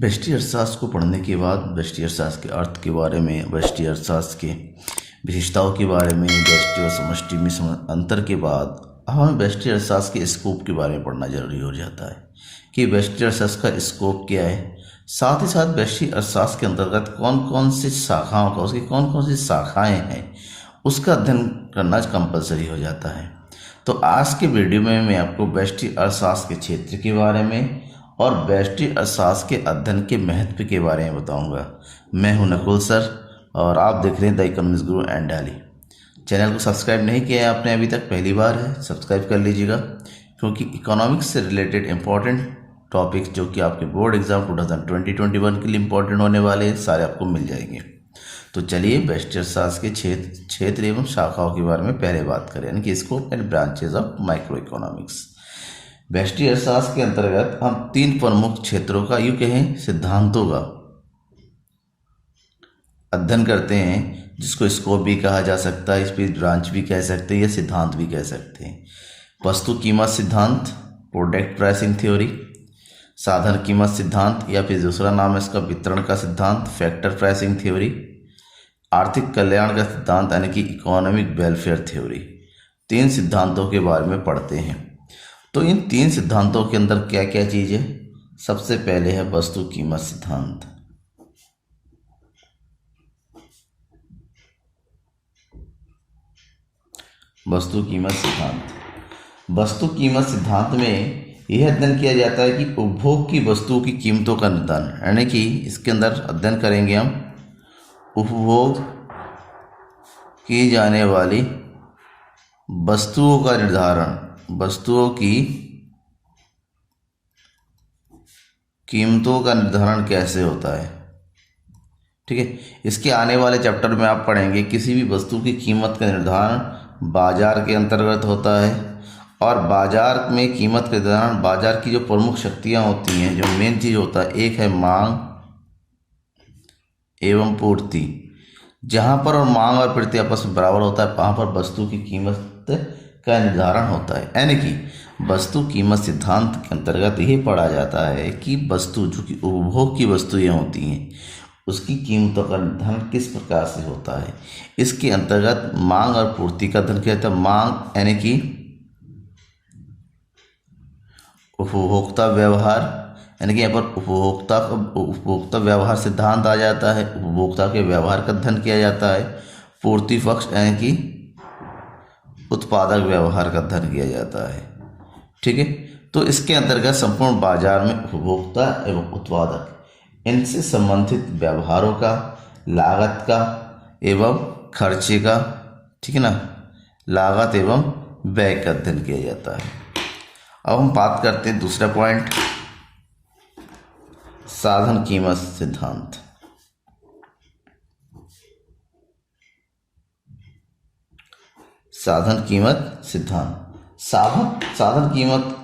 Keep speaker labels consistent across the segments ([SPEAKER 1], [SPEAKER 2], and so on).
[SPEAKER 1] व्यष्टि अर्थशास्त्र को पढ़ने के बाद व्यष्टि अर्थशास्त्र के अर्थ के बारे में, व्यष्टि अर्थशास्त्र के विशेषताओं के बारे में, व्यष्टि और समष्टि में अंतर के बाद अब हमें व्यष्टि अर्थशास्त्र के स्कोप के बारे में पढ़ना जरूरी हो जाता है कि व्यष्टि अर्थशास्त्र का स्कोप क्या है। साथ ही साथ व्यष्टि अर्थशास्त्र के अंतर्गत कौन कौन सी शाखाओं का, उसकी कौन कौन सी शाखाएँ हैं, उसका अध्ययन करना कंपलसरी हो जाता है। तो आज के वीडियो में मैं आपको व्यष्टि अर्थशास्त्र के क्षेत्र के बारे में और व्यष्टि अर्थशास्त्र के अध्ययन के महत्व के बारे में बताऊंगा। मैं हूं नकुल सर और आप देख रहे हैं द इकोनॉमिक्स गुरु एंड डाली। चैनल को सब्सक्राइब नहीं किया है आपने अभी तक, पहली बार है, सब्सक्राइब कर लीजिएगा, क्योंकि इकोनॉमिक्स से रिलेटेड इंपॉर्टेंट टॉपिक्स जो कि आपके बोर्ड एग्जाम 2020-21 के लिए इंपॉर्टेंट होने वाले हैं, सारे आपको मिल जाएंगे। तो चलिए व्यष्टि अर्थशास्त्र के क्षेत्र एवं शाखाओं के बारे में पहले बात करें, यानी कि scope and branches of micro economics. व्यष्टि अर्थशास्त्र के अंतर्गत हम 3 प्रमुख क्षेत्रों का, यूं कहें सिद्धांतों का अध्ययन करते हैं, जिसको स्कोप भी कहा जा सकता है, इस पर ब्रांच भी कह सकते हैं या सिद्धांत भी कह सकते हैं। वस्तु कीमत सिद्धांत, प्रोडक्ट प्राइसिंग थ्योरी, साधन कीमत सिद्धांत या फिर दूसरा नाम है इसका वितरण का सिद्धांत, फैक्टर प्राइसिंग थ्योरी, आर्थिक कल्याण का सिद्धांत यानी कि इकोनॉमिक वेलफेयर थ्योरी। 3 सिद्धांतों के बारे में पढ़ते हैं। तो इन 3 सिद्धांतों के अंदर क्या क्या चीज़ है? सबसे पहले है वस्तु कीमत सिद्धांत। वस्तु कीमत सिद्धांत, वस्तु कीमत सिद्धांत में यह अध्ययन किया जाता है कि उपभोग की वस्तुओं की कीमतों का निर्धारण, यानी कि इसके अंदर अध्ययन करेंगे हम उपभोग की जाने वाली वस्तुओं का निर्धारण, वस्तुओं की कीमतों का निर्धारण कैसे होता है। ठीक है, इसके आने वाले चैप्टर में आप पढ़ेंगे किसी भी वस्तु की कीमत का निर्धारण बाजार के अंतर्गत होता है, और बाजार में कीमत का निर्धारण बाजार की जो प्रमुख शक्तियां होती हैं, जो मेन चीज़ होता है, एक है मांग एवं पूर्ति। जहां पर और मांग और पूर्ति आपस में बराबर होता है, वहां पर वस्तु की कीमत का निर्धारण होता है। यानी कि वस्तु कीमत सिद्धांत के अंतर्गत यही पढ़ा जाता है कि वस्तु जो कि उपभोग की वस्तुएं होती हैं, उसकी कीमतों का निर्धारण किस प्रकार से होता है। इसके अंतर्गत मांग और पूर्ति का अध्ययन किया जाता है। मांग यानी कि उपभोक्ता व्यवहार, यानी कि यहाँ पर उपभोक्ता व्यवहार सिद्धांत आ जाता है, उपभोक्ता के व्यवहार का अध्ययन किया जाता है। पूर्ति पक्ष यानी कि उत्पादक व्यवहार का अध्ययन किया जाता है। ठीक है, तो इसके अंतर्गत संपूर्ण बाजार में उपभोक्ता एवं उत्पादक, इनसे संबंधित व्यवहारों का, लागत का एवं खर्चे का, ठीक है ना, लागत एवं व्यय का अध्ययन किया जाता है। अब हम बात करते हैं दूसरा पॉइंट, साधन कीमत सिद्धांत। साधन कीमत सिद्धांत, साधन कीमत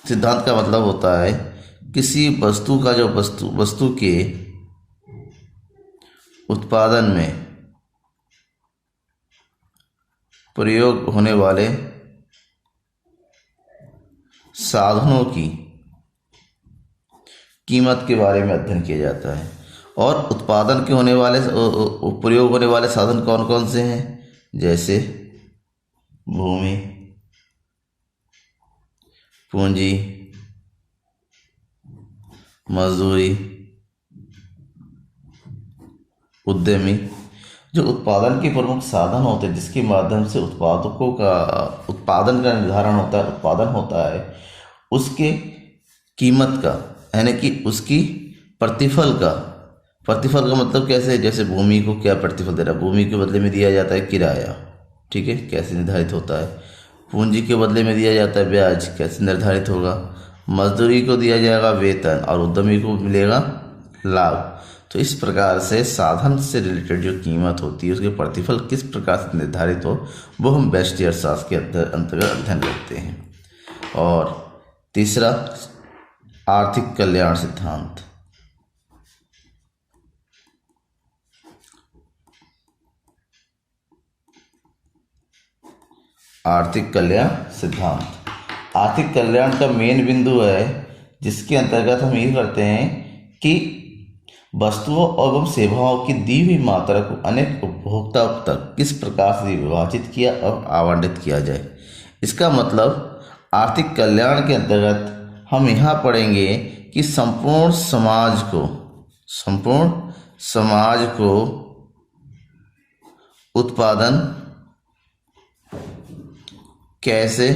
[SPEAKER 1] सिद्धांत का मतलब होता है किसी वस्तु का जो वस्तु के उत्पादन में प्रयोग होने वाले साधनों की कीमत के बारे में अध्ययन किया जाता है। और उत्पादन के होने वाले प्रयोग होने वाले साधन कौन कौन से हैं? जैसे भूमि, पूंजी, मजदूरी, उद्यमी। जो उत्पादन के प्रमुख साधन होते हैं, जिसके माध्यम से उत्पादकों का उत्पादन का निर्धारण होता है, उत्पादन होता है, उसके कीमत का, यानी कि उसकी प्रतिफल का मतलब कैसे? जैसे भूमि को क्या प्रतिफल दे रहा है, भूमि के बदले में दिया जाता है किराया, ठीक है, कैसे निर्धारित होता है। पूंजी के बदले में दिया जाता है ब्याज, कैसे निर्धारित होगा। मजदूरी को दिया जाएगा वेतन और उद्यमी को मिलेगा लाभ। तो इस प्रकार से साधन से रिलेटेड जो कीमत होती है, उसके प्रतिफल किस प्रकार से निर्धारित हो, वो हम व्यष्टि अर्थशास्त्र के अंतर्गत अध्ययन करते हैं। और तीसरा आर्थिक कल्याण सिद्धांत। आर्थिक कल्याण सिद्धांत, आर्थिक कल्याण का मेन बिंदु है, जिसके अंतर्गत हम ये करते हैं कि वस्तुओं एवं सेवाओं की दी हुई मात्रा को अनेक उपभोक्ताओं तक किस प्रकार से विभाजित किया और आवंटित किया जाए। इसका मतलब आर्थिक कल्याण के अंतर्गत हम यहाँ पढ़ेंगे कि संपूर्ण समाज को उत्पादन कैसे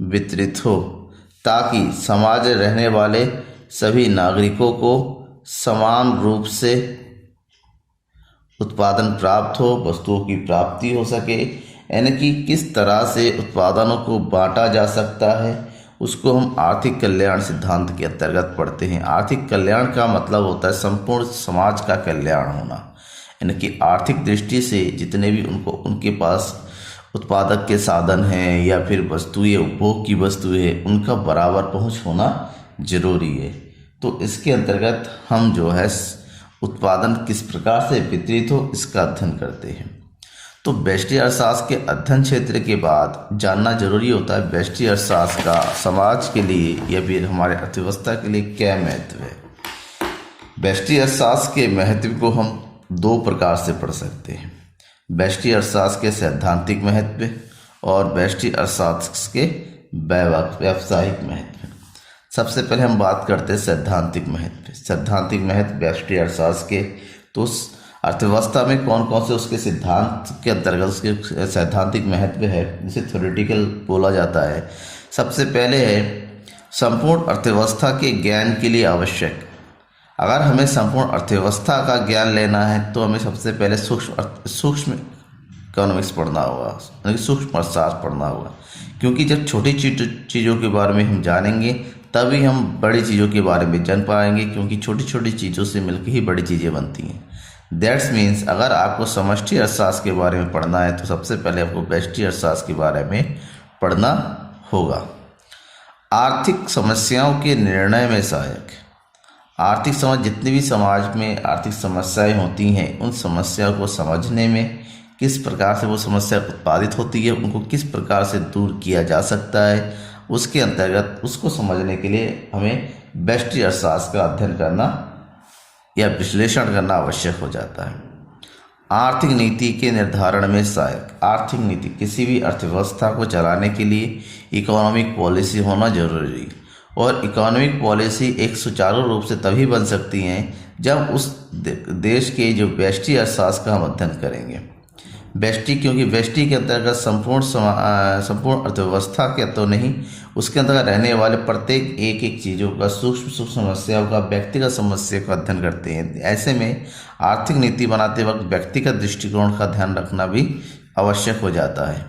[SPEAKER 1] वितरित हो ताकि समाज में रहने वाले सभी नागरिकों को समान रूप से उत्पादन प्राप्त हो, वस्तुओं की प्राप्ति हो सके। यानी कि किस तरह से उत्पादनों को बांटा जा सकता है, उसको हम आर्थिक कल्याण सिद्धांत के अंतर्गत पढ़ते हैं। आर्थिक कल्याण का मतलब होता है संपूर्ण समाज का कल्याण होना, यानी कि आर्थिक दृष्टि से जितने भी उनके पास उत्पादक के साधन हैं या फिर वस्तुएं, उपभोग की वस्तुएं, उनका बराबर पहुंच होना जरूरी है। तो इसके अंतर्गत हम जो है उत्पादन किस प्रकार से वितरित हो इसका अध्ययन करते हैं। तो व्यष्टि अर्थशास्त्र के अध्ययन क्षेत्र के बाद जानना जरूरी होता है व्यष्टि अर्थशास्त्र का समाज के लिए या फिर हमारे अर्थव्यवस्था के लिए क्या महत्व है। व्यष्टि अर्थशास्त्र के महत्व को हम दो प्रकार से पढ़ सकते हैं, व्यष्टि अर्थशास्त्र के सैद्धांतिक महत्व और व्यष्टि अर्थशास्त्र के व्यावसायिक महत्व। सबसे पहले हम बात करते हैं सैद्धांतिक महत्व। सैद्धांतिक महत्व व्यष्टि अर्थशास्त्र के, तो अर्थव्यवस्था में कौन कौन से उसके सिद्धांत के अंतर्गत उसके सैद्धांतिक महत्व है, जिसे थ्योरेटिकल बोला जाता है। सबसे पहले है संपूर्ण अर्थव्यवस्था के ज्ञान के लिए आवश्यक। अगर हमें संपूर्ण अर्थव्यवस्था का ज्ञान लेना है तो हमें सबसे पहले सूक्ष्म इकोनॉमिक्स पढ़ना होगा, यानी सूक्ष्म अर्थशास्त्र पढ़ना होगा। क्योंकि जब छोटी चीज़ों के बारे में हम जानेंगे तभी हम बड़ी चीज़ों के बारे में जान पाएंगे, क्योंकि छोटी छोटी चीज़ों से मिलकर ही बड़ी चीज़ें बनती हैं। दैट्स मीन्स अगर आपको समष्टि अर्थशास्त्र के बारे में पढ़ना है तो सबसे पहले आपको व्यष्टि अर्थशास्त्र के बारे में पढ़ना होगा। आर्थिक समस्याओं के निर्णय में सहायक। आर्थिक समझ, जितनी भी समाज में आर्थिक समस्याएं होती हैं, उन समस्याओं को समझने में, किस प्रकार से वो समस्या उत्पादित होती है, उनको किस प्रकार से दूर किया जा सकता है, उसके अंतर्गत उसको समझने के लिए हमें व्यष्टि अर्थशास्त्र का अध्ययन करना या विश्लेषण करना आवश्यक हो जाता है। आर्थिक नीति के निर्धारण में सहायक। आर्थिक नीति, किसी भी अर्थव्यवस्था को चलाने के लिए इकोनॉमिक पॉलिसी होना जरूरी है, और इकोनॉमिक पॉलिसी एक सुचारू रूप से तभी बन सकती हैं जब उस देश के जो व्यष्टि अर्थशास्त्र का हम अध्ययन करेंगे। व्यष्टि, क्योंकि व्यष्टि के अंतर्गत संपूर्ण अर्थव्यवस्था के तो नहीं, उसके अंतर्गत रहने वाले प्रत्येक एक चीज़ों का, सूक्ष्म समस्याओं का, व्यक्तिगत समस्या का अध्ययन करते हैं। ऐसे में आर्थिक नीति बनाते वक्त व्यक्तिगत दृष्टिकोण का ध्यान रखना भी आवश्यक हो जाता है।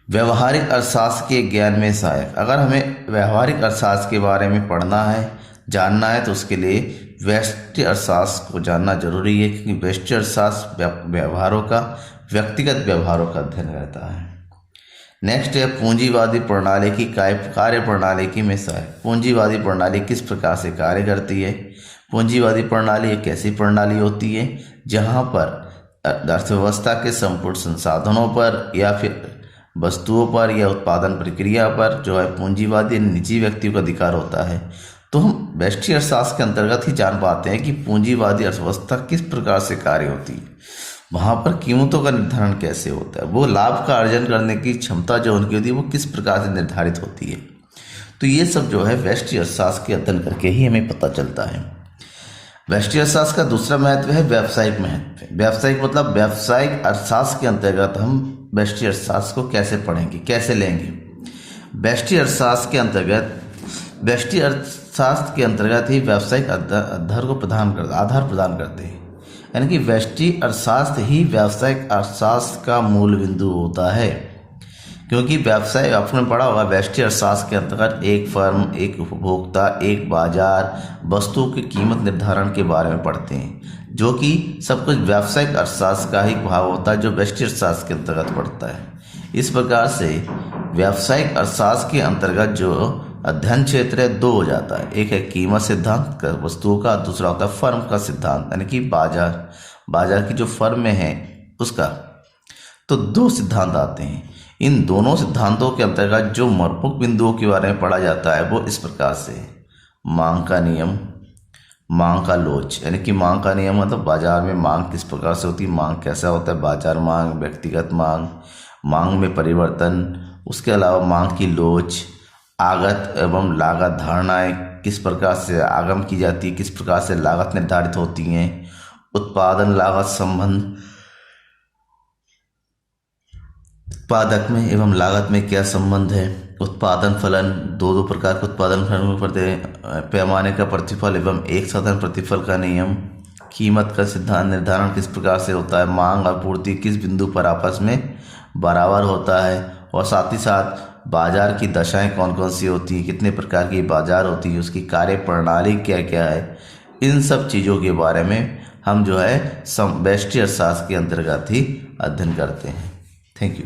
[SPEAKER 1] व्यवहारिक अर्थशास्त्र के ज्ञान में सहायक। अगर हमें व्यवहारिक अर्थशास्त्र के बारे में पढ़ना है, जानना है, तो उसके लिए व्यष्टि अर्थशास्त्र को जानना जरूरी है, क्योंकि व्यष्टि अर्थशास्त्र व्यवहारों का, व्यक्तिगत व्यवहारों का अध्ययन करता है। नेक्स्ट है पूंजीवादी प्रणाली की कार्य प्रणाली में सहायक। पूंजीवादी प्रणाली किस प्रकार से कार्य करती है। पूंजीवादी प्रणाली एक ऐसी प्रणाली होती है जहाँ पर अर्थव्यवस्था के संपूर्ण संसाधनों पर या फिर वस्तुओं पर या उत्पादन प्रक्रिया पर जो है पूंजीवादी निजी व्यक्तियों का अधिकार होता है। तो हम व्यष्टि अर्थशास्त्र के अंतर्गत ही जान पाते हैं कि पूंजीवादी अर्थव्यवस्था किस प्रकार से कार्य होती है, वहाँ पर कीमतों का निर्धारण कैसे होता है, वो लाभ का अर्जन करने की क्षमता जो उनकी होती है वो किस प्रकार से निर्धारित होती है। तो ये सब जो है व्यष्टि अर्थशास्त्र के अध्ययन करके ही हमें पता चलता है। व्यष्टि अर्थशास्त्र का दूसरा महत्व है व्यावसायिक महत्व। व्यावसायिक मतलब व्यावसायिक अर्थशास्त्र के अंतर्गत हम व्यष्टि अर्थशास्त्र को कैसे पढ़ेंगे, कैसे लेंगे। व्यष्टि अर्थशास्त्र के अंतर्गत, व्यष्टि अर्थशास्त्र के अंतर्गत ही व्यावसायिक आधार प्रदान करते हैं, यानी कि व्यष्टि अर्थशास्त्र ही व्यावसायिक अर्थशास्त्र का मूल बिंदु होता है। क्योंकि व्यवसाय, आपने पढ़ा होगा व्यष्टि अर्थशास्त्र के अंतर्गत एक फर्म, एक उपभोक्ता, एक बाजार, वस्तुओं की कीमत निर्धारण के बारे में पढ़ते हैं, जो कि सब कुछ व्यावसायिक अर्थशास्त्र का ही भाग होता है जो व्यष्टि अर्थशास्त्र के अंतर्गत पढ़ता है। इस प्रकार से व्यावसायिक अर्थशास्त्र के अंतर्गत जो अध्ययन क्षेत्र है दो हो जाता है, एक है कीमत सिद्धांत वस्तुओं का, दूसरा होता है फर्म का सिद्धांत, यानी कि बाजार की जो फर्में हैं उसका। तो दो सिद्धांत आते हैं। इन दोनों सिद्धांतों के अंतर्गत जो प्रमुख बिंदुओं के बारे में पढ़ा जाता है वो इस प्रकार से: मांग का नियम, मांग का लोच, यानी कि मांग का नियम मतलब बाजार में मांग किस प्रकार से होती है, मांग कैसा होता है, बाजार मांग, व्यक्तिगत मांग, मांग में परिवर्तन, उसके अलावा मांग की लोच, आगत एवं लागत धारणाएं किस प्रकार से आगम की जाती है, किस प्रकार से लागत निर्धारित होती हैं, उत्पादन लागत संबंध, उत्पादक में एवं लागत में क्या संबंध है, उत्पादन फलन, दो प्रकार के उत्पादन फलन पड़ते हैं, पैमाने का प्रतिफल एवं एक साधारण प्रतिफल का नियम, कीमत का सिद्धांत निर्धारण किस प्रकार से होता है, मांग और पूर्ति किस बिंदु पर आपस में बराबर होता है, और साथ ही साथ बाजार की दशाएं कौन कौन सी होती हैं, कितने प्रकार की बाजार होती है, उसकी कार्य प्रणाली क्या क्या है, इन सब चीज़ों के बारे में हम जो है व्यष्टि अर्थशास्त्र के अंतर्गत ही अध्ययन करते हैं। Thank you.